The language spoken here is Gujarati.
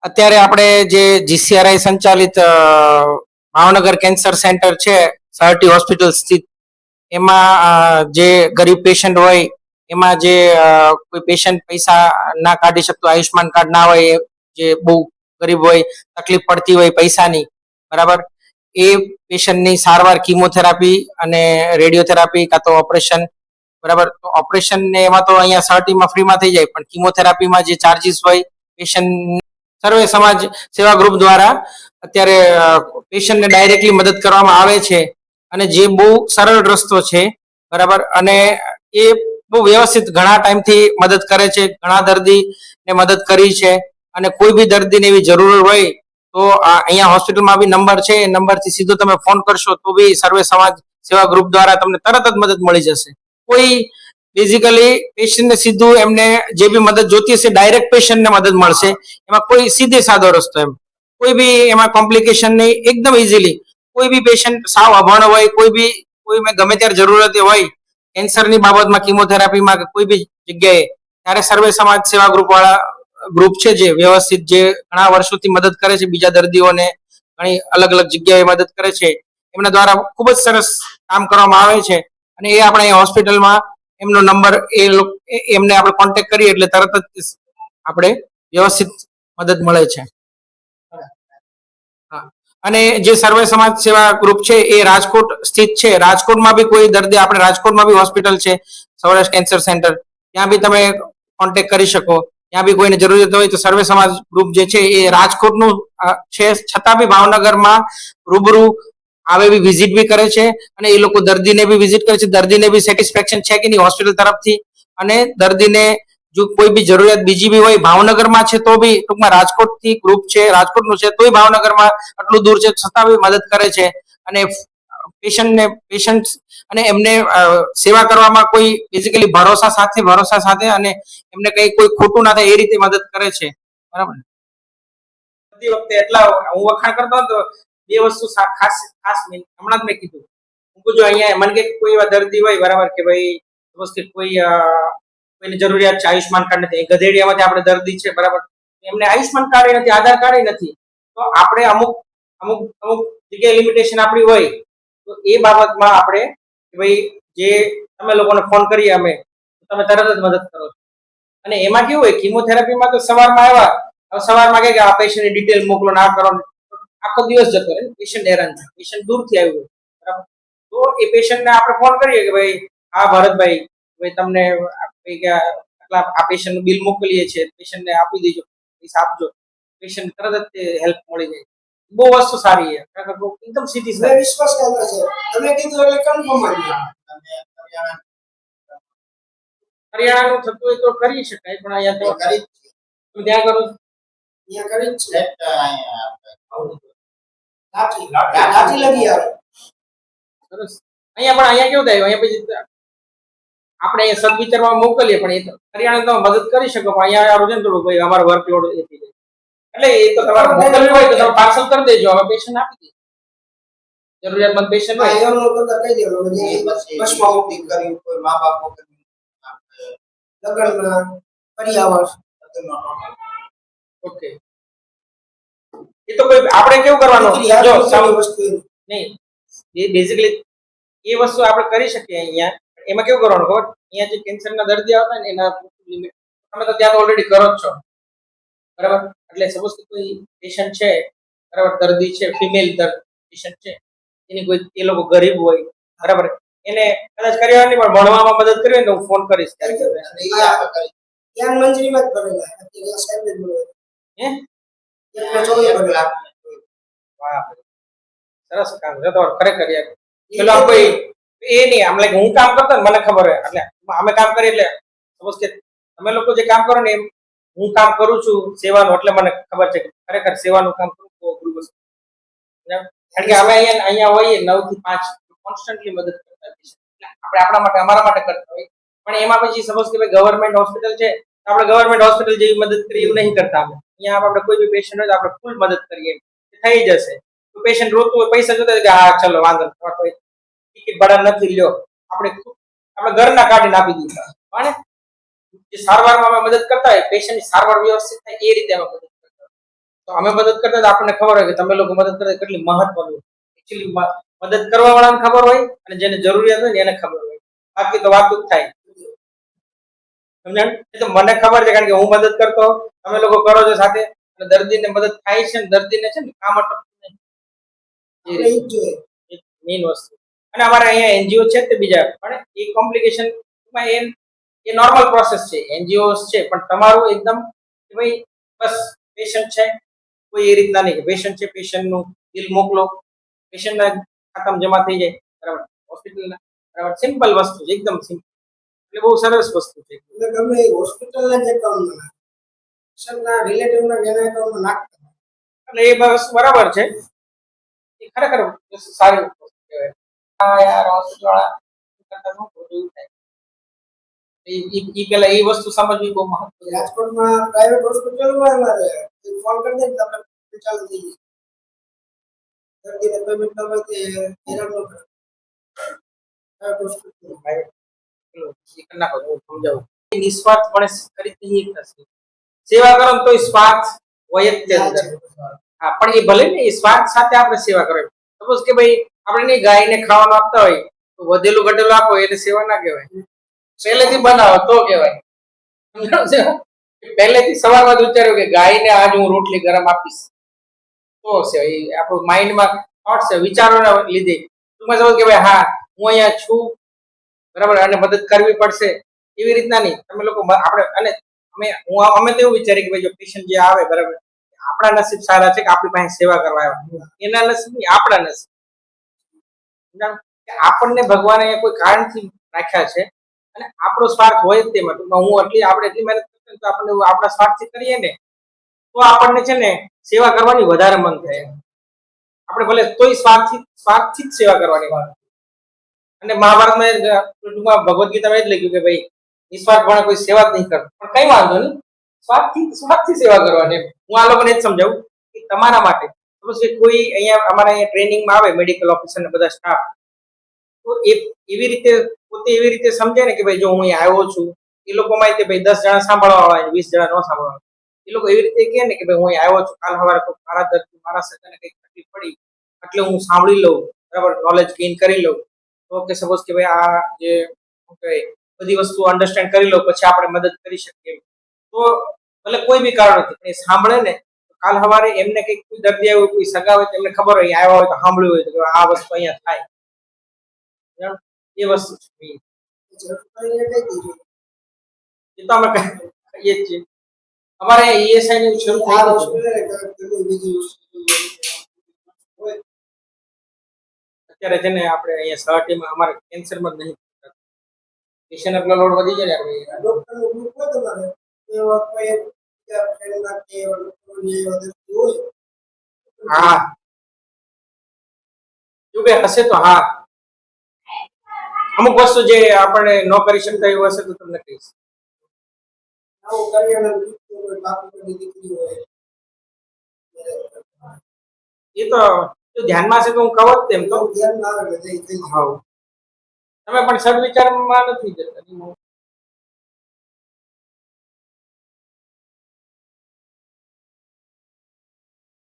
અત્યારે આપણે જે જીસીઆરઆઈ સંચાલિત ભાવનગર કેન્સર સેન્ટર છે, સરટી હોસ્પિટલ સ્થિત, એમાં જે ગરીબ પેશન્ટ હોય, એમાં જે કોઈ પેશન્ટ પૈસા ના કાઢી શકતો, આયુષ્માન કાર્ડ ના હોય, જે બહુ ગરીબ હોય, તકલીફ પડતી હોય પૈસાની, બરાબર, એ પેશન્ટની સારવાર કિમોથેરાપી અને રેડિયોથેરાપી કાં તો ઓપરેશન, બરાબર, તો ઓપરેશન ને એમાં તો અહીંયા સરટીમાં ફ્રીમાં થઈ જાય, પણ કિમોથેરાપીમાં જે ચાર્જીસ હોય પેશન્ટ, સર્વે સમાજ સેવા ગ્રુપ દ્વારા અત્યારે પેશન્ટને ડાયરેક્ટલી મદદ કરવામાં આવે છે, અને જે બહુ સરળ રસ્તો છે, બરાબર, અને એ બહુ વ્યવસ્થિત ઘણા ટાઈમથી મદદ કરે છે, ઘણા દર્દીને મદદ કરી છે, અને કોઈ બી દર્દીને એવી જરૂર હોય તો અહીંયા હોસ્પિટલમાં બી નંબર છે, એ નંબરથી સીધો તમે ફોન કરશો તો બી સર્વે સમાજ સેવા ગ્રુપ દ્વારા તમને તરત જ મદદ મળી જશે. કોઈ બેઝિકલી પેશન્ટને સીધું એમને જે બી મદદ જોતી હશે ડાયરેક્ટ પેશન્ટને મદદ મળશે, એમાં કોઈ સીધે સાદો રસ્તો, એમ કોઈ બી એમાં કોમ્પ્લિકેશન નહીં, એકદમ ઇઝીલી. કોઈ બી પેશન્ટ સાવ અભણ હોય, કોઈ મેં ગમે ત્યારે જરૂરત હોય કેન્સરની બાબતમાં, કિમોથેરાપીમાં કે કોઈ બી જગ્યાએ, ત્યારે સર્વે સમાજ સેવા ગ્રુપ વાળા ગ્રુપ છે જે વ્યવસ્થિત, જે ઘણા વર્ષોથી મદદ કરે છે બીજા દર્દીઓને, ઘણી અલગ અલગ જગ્યાએ મદદ કરે છે, એમના દ્વારા ખૂબ જ સરસ કામ કરવામાં આવે છે. અને એ આપણે અહીંયા હોસ્પિટલમાં એમનો નંબર, એમને આપણે કોન્ટેક્ટ કરીએ એટલે તરત જ આપણે વ્યવસ્થિત મદદ મળે છે. અને જે સર્વે સમાજ સેવા ગ્રુપ છે એ રાજકોટ સ્થિત છે. રાજકોટમાં બી કોઈ દર્દી, આપણે રાજકોટમાં બી હોસ્પિટલ છે સૌરાષ્ટ્ર કેન્સર સેન્ટર, ત્યાં બી તમે કોન્ટેક્ટ કરી શકો. ત્યાં બી કોઈને જરૂરિયાત હોય તો સર્વે સમાજ ગ્રુપ જે છે એ રાજકોટનું છે, છતાં બી ભાવનગરમાં રૂબરૂ આવે બી વિઝિટ બી કરે છે, અને એ લોકો દર્દીને બી વિઝિટ કરે છે, દર્દીને બી સેટિસ્ફેક્શન છે કે નહીં હોસ્પિટલ તરફથી, અને દર્દીને જો કોઈ બી જરૂરિયાત બીજી બી હોય, ભાવનગરમાં છે તો બી, ટૂંકમાં રાજકોટથી ગ્રુપ છે, રાજકોટનું છે તોય ભાવનગરમાં આટલું દૂર છે છતાં બી મદદ કરે છે. અને પેશન્ટ અને એમને સેવા કરવામાં કોઈ બેઝિકલી ભરોસા સાથે અને એમને કઈ કોઈ ખોટું ના થાય એ રીતે મદદ કરે છે, બરાબર. બધી વખતે એટલા હું વખાણ કરતો હતો, બે વસ્તુ ખાસ ખાસ હમણાં જ મેં કીધું, હું જો અહીંયા મને કે કોઈ એવા દર્દી હોય, બરાબર, કે ભાઈ વ્યવસ્થિત કોઈની જરૂરિયાત છે, આયુષ્માન કાર્ડ નથી, ગધેડિયામાંથી આપણે દર્દી છે, બરાબર, એમને આયુષ્માન કાર્ડ નથી, આધાર કાર્ડ નથી, તો આપણે અમુક અમુક અમુક જગ્યાએ લિમિટેશન આપણી હોય, તો એ બાબતમાં આપણે કે ભાઈ જે તમે લોકોને ફોન કરીએ અમે, તમે તરત જ મદદ કરો છો. અને એમાં કેવું હોય, કિમોથેરાપીમાં તો સવારમાં આવ્યા, સવારમાં કે આ પેશન્ટની ડિટેલ મોકલો, ના કરો, આખો દિવસ જતો રહે, પેશન્ટ હેરાન થાય, પેશન્ટ દૂરથી આવ્યું હોય, બરાબર, તો એ પેશન્ટને આપણે ફોન કરીએ કે ભાઈ હા ભરતભાઈ, ભાઈ તમને આ પેશન્ટનું બિલ મોકલીએ છીએ, પેશન્ટને આપી દેજો, પૈસા આપજો, પેશન્ટ તરત જ હેલ્પ મળી જાય. બહુ વસ્તુ સારી છે, એકદમ સીધી છે, વિશ્વાસ છે. તમે કીધું એટલે કન્ફર્મ આવી હરિયાણાનું થતું હોય તો કરી શકાય, પણ અહીંયા તો કરી તમે ત્યાં કરો, અહીંયા કરી જ છે. લાઠી લગી આવે સરસ. અહીંયા પણ અહીંયા કેવું થાય, અહીંયા પછી આપણે અહીંયા સદવિચારમાં મોકલીએ, પણ એ તો હરિયાણા તમે મદદ કરી શકો, પણ અહીંયા આવડે ને થોડું ભાઈ અમારો વર્કલોડ એ થઈ જાય, એટલે એ તો તમારે મોકલવું હોય તો તમે પાર્સલ કરી દેજો, હવે પેશન્ટ આપી દે, જરૂરિયાતમંદ પેશન્ટ હોય એમનો કદર કહી દેવાનો, જે બસમાં મોકલી કરી, કોઈ મા બાપ મોકલી, લગન પરિયાવર, ઓકે. એ તો કોઈ આપણે કેવું કરવાનું, જો વસ્તુ નહીં, એ બેઝિકલી એ વસ્તુ આપણે કરી શકીએ અહીંયા. એમાં કેવું કરવાનું ખબર, અહીંયા જે કેન્સરના દર્દી આવતા ને એના લિમિટ તમે તો ત્યાં ઓલરેડી કરો જ છો, બરાબર. એટલે સપોઝ કે કોઈ પેશન્ટ છે, બરાબર, દર્દી છે, ફિમેલ પેશન્ટ છે, એની કોઈ એ લોકો ગરીબ હોય, બરાબર, એને કદાચ કરવાની પણ ભણવામાં મદદ કરવી હોય તો હું ફોન કરીશ ત્યારે ધ્યાન મંજરીમાં જ ભરેલા અત્યારે સાહેબ જ બોલે હે એટલે ચોવી બદલા. વાહ, સરસ કામ છે તો ખરેખર યાર. પેલો કોઈ એ નહીં, આમ લાઈક હું કામ કરતો ને મને ખબર હોય, એટલે અમે કામ કરીએ એટલે સપોઝ કે તમે લોકો જે કામ કરો ને એમ હું કામ કરું છું સેવાનું, એટલે મને ખબર છે કે ખરેખર સેવાનું કામ કરવું બહુ અઘરું વસ્તુ. કારણ કે અમે અહીંયા હોઈએ 9 થી 5 કોન્સ્ટન્ટલી મદદ કરતા હોઈએ, એટલે આપણે આપણા માટે અમારા માટે કરતા હોય, પણ એમાં પછી સપોઝ કે ભાઈ ગવર્મેન્ટ હોસ્પિટલ છે તો આપણે ગવર્મેન્ટ હોસ્પિટલ જેવી મદદ કરીએ એવું નહીં કરતા. અમે અહીંયા આપણે કોઈ બી પેશન્ટ હોય તો આપણે ફૂલ મદદ કરીએ, થઈ જશે. તો પેશન્ટ રોતું હોય, પૈસા જોતા હોય કે હા ચલો વાંધો નહીં, ટિકિટ ભાડા નથી લ્યો, આપણે ઘરના કાઢીને આપી દીધા, અને જે સારવારમાં અમે મદદ કરતા હોય, પેશન્ટની સારવાર વ્યવસ્થિત થાય એ રીતે અમે મદદ કરતા હોય. તો અમે મદદ કરતા હતા, આપણને ખબર હોય કે તમે લોકો મદદ કરતા કેટલી મહત્વની એકચ્યુઅલી મદદ કરવા વાળાને ખબર હોય અને જેને જરૂરિયાત હોય ને એને ખબર હોય, બાકી તો વાતું જ થાય. સમજણ? એ તો મને ખબર છે કારણ કે હું મદદ કરતો, તમે લોકો કરો છો સાથે, અને દર્દીને મદદ થાય છે ને દર્દીને છે ને કામ અટકતું નહીં. મેઇન વસ્તુ. અને અમારે અહીંયા એનજીઓ છે તે બીજા પણ એ કોમ્પ્લિકેશન એ નોર્મલ પ્રોસેસ છે, એનજીઓ છે, પણ તમારું એકદમ કે ભાઈ બસ પેશન્ટ છે, કોઈ એ રીતના નહીં કે પેશન્ટ છે, પેશન્ટનું બિલ મોકલો, પેશન્ટના ખાતામાં જમા થઈ જાય, બરાબર, હોસ્પિટલના, બરાબર, સિમ્પલ વસ્તુ છે, એકદમ સિમ્પલ. એટલે બહુ સરસ વસ્તુ છે. એટલે તમે હોસ્પિટલના જે એકાઉન્ટમાં પેશન્ટના રિલેટિવના જેના એકાઉન્ટમાં નાખતા, એટલે એ બસ બરાબર છે, એ ખરેખર સારી વસ્તુ કહેવાય. હા યાર, હોસ્પિટલ વાળા કરતા શું એવું થાય. પેલા એ વસ્તુ સમજવી બહુ મહત્વની. રાજકોટમાં પ્રાઇવેટ હોસ્પિટલમાં અમારે ફોન કરી દે ને તમે ચાલુ થઈ જાય, દર્દીને પેમેન્ટ ન હોય તે હેરાન ન કરે. પ્રાઇવેટ હોસ્પિટલ નિસ્વાર્થપણે ખરીદની થશે. સેવા કરો તો સ્વાર્થ હોય જ તે અંદર. હા, પણ એ ભલે ને એ સ્વાર્થ સાથે આપણે સેવા કરવી. સપોઝ કે ભાઈ આપણે ગાયને ખાવાનું આપતા હોય તો વધેલું ઘટેલું આપો એટલે સેવા ના કહેવાય. પહેલેથી બનાવો તો કહેવાય. પહેલેથી સવારમાં જ વિચાર્યું કે ગાયને આજ હું રોટલી ગરમ આપીશ તો છે. એ આપણું માઇન્ડમાં થોટ છે, વિચારોના લીધે ટૂંકમાં સમજ કે ભાઈ હા હું અહીંયા છું, બરાબર, અને મદદ કરવી પડશે એવી રીતના નહીં. તમે લોકો આપણે અને અમે તો એવું વિચારીએ કે ભાઈ જો પેશન્ટ જે આવે, બરાબર, આપણા નસીબ સારા છે કે આપણી પાસે સેવા કરવા આવ્યા, એના નસીબ નહીં, આપણા નસીબ. આપણને ભગવાને કોઈ કારણથી રાખ્યા છે અને આપણો સ્વાર્થ હોય જ તેમાં. હું આપણે એટલી મહેનત કરતા તો આપણને આપણા સ્વાર્થથી કરીએ ને તો આપણને છે ને સેવા કરવાની વધારે મન થાય. આપણે ભલે તોય સ્વાર્થથી જ સેવા કરવાની વાત. અને મહાભારતમાં ટૂંકમાં ભગવદ ગીતામાં એ જ લખ્યું કે ભાઈ નિસ્વાર્થપણે કોઈ સેવા જ નહીં કરતો, પણ કઈ વાંધો નહીં, સ્વાર્થથી સેવા કરવાની. હું આ લોકોને જ સમજાવું કે તમારા માટે કોઈ અહીંયા અમારા અહીંયા ટ્રેનિંગમાં આવે મેડિકલ ઓફિસર ને બધા સ્ટાફ, તો એવી રીતે પોતે એવી રીતે સમજે ને કે ભાઈ જો હું અહીંયા આવ્યો છું, એ લોકોમાં તે ભાઈ 10 જણા સાંભળવા વાળા 20 જણા ન સાંભળવા, એ લોકો એવી રીતે કહે ને કે ભાઈ હું અહીંયા આવ્યો છું, કાલ સવારે મારા દર્દી મારા સગાને કંઈક તકલીફ પડી એટલે હું સાંભળી લઉં, બરાબર, નોલેજ ગેઇન કરી લઉં. તો કે સપોઝ કે ભાઈ આ જે શું કહેવાય બધી વસ્તુ અન્ડરસ્ટેન્ડ કરી લઉં પછી આપણે મદદ કરી શકીએ. તો ભલે કોઈ બી કારણ નથી પણ એ સાંભળે ને કાલ સવારે એમને કંઈક કોઈ દર્દી આવ્યું, કોઈ સગા હોય તો એમને ખબર હોય, આવ્યા હોય તો સાંભળ્યું હોય તો આ વસ્તુ અહીંયા થાય. એ વસ્તુ છે એ તો અમે કહીએ જ છીએ. અમારે ઈએસઆઈ નું શરૂ થઈ ગયું અત્યારે છે ને આપણે અહીંયા સહટીમાં અમારે કેન્સરમાં જ નહીં પેશન્ટ એટલો લોડ વધી જાય ને ડોક્ટરનું ગ્રુપ હોય તમારે એવા કોઈ બીજા ફ્રેન્ડના કે એવા ડોક્ટરોની એવા દર્દી હોય. હા એવું કે હશે તો હા, અમુક વસ્તુ જે આપણે ન કરી શકતા એવું હશે તો તમને કહીશ. આવું કરિયાણાનું દીકરું હોય, બાપુની દીકરી હોય, એ તો ધ્યાનમાં છે તો હું કહું જ તેમ તો ધ્યાનમાં આવે એટલે હા. તમે પણ સદવિચારમાં નથી જતા.